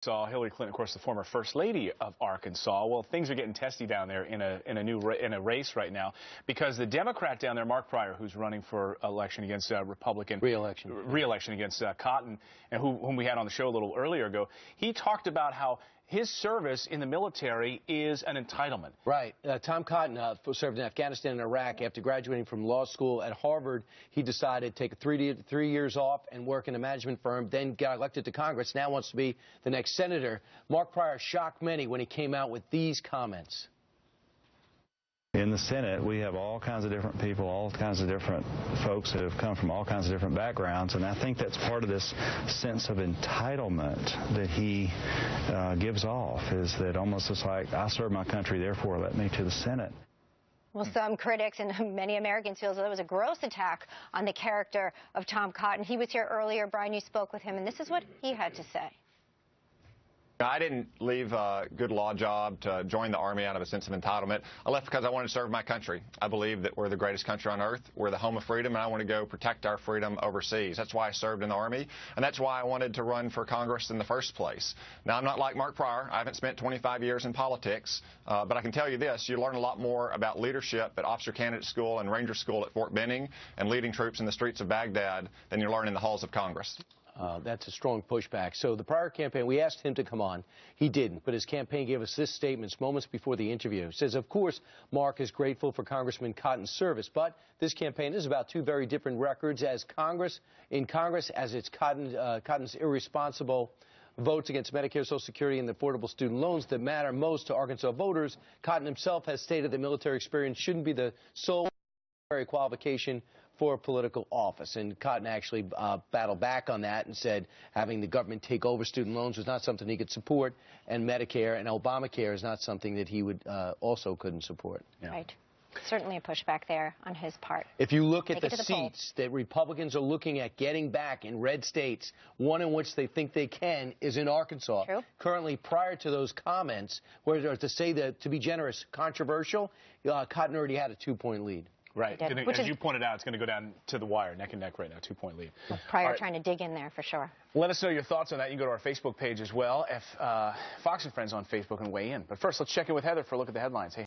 Saw Hillary Clinton, of course, the former First Lady of Arkansas. Well, things are getting testy down there in a race right now because the Democrat down there, Mark Pryor, who's running for election against Republican re-election against Cotton, and whom we had on the show a little earlier ago, he talked about how his service in the military is an entitlement. Right. Tom Cotton served in Afghanistan and Iraq. After graduating from law school at Harvard, he decided to take 3 years off and work in a management firm, then got elected to Congress, now wants to be the next senator. Mark Pryor shocked many when he came out with these comments. In the Senate, we have all kinds of different people, all kinds of different folks that have come from all kinds of different backgrounds, and I think that's part of this sense of entitlement that he gives off, is that almost it's like, I serve my country, therefore let me to the Senate. Well, some critics and many Americans feel that it was a gross attack on the character of Tom Cotton. He was here earlier. Brian, you spoke with him, and this is what he had to say. I didn't leave a good law job to join the Army out of a sense of entitlement. I left because I wanted to serve my country. I believe that we're the greatest country on earth. We're the home of freedom, and I want to go protect our freedom overseas. That's why I served in the Army, and that's why I wanted to run for Congress in the first place. Now, I'm not like Mark Pryor. I haven't spent 25 years in politics, but I can tell you this. You learn a lot more about leadership at Officer Candidate School and Ranger School at Fort Benning and leading troops in the streets of Baghdad than you learn in the halls of Congress. That's a strong pushback. So the Pryor campaign, we asked him to come on. He didn't, but his campaign gave us this statement moments before the interview. It says, of course, Mark is grateful for Congressman Cotton's service, but this campaign is about two very different records. As it's Cotton's irresponsible votes against Medicare, Social Security, and the affordable student loans that matter most to Arkansas voters. Cotton himself has stated that military experience shouldn't be the sole qualification for political office, and Cotton actually battled back on that and said having the government take over student loans was not something he could support, and Medicare and Obamacare is not something that he would also couldn't support. Yeah. Right. Certainly a pushback there on his part. If you look at the seats that Republicans are looking at getting back in red states, one in which they think they can is in Arkansas. True. Currently, prior to those comments, where to say that, to be generous, controversial, Cotton already had a 2-point lead. Right. As you pointed out, it's going to go down to the wire, neck and neck right now, 2-point lead. Pryor trying to dig in there for sure. Let us know your thoughts on that. You can go to our Facebook page as well, Fox and Friends on Facebook, and weigh in. But first, let's check in with Heather for a look at the headlines. Hey.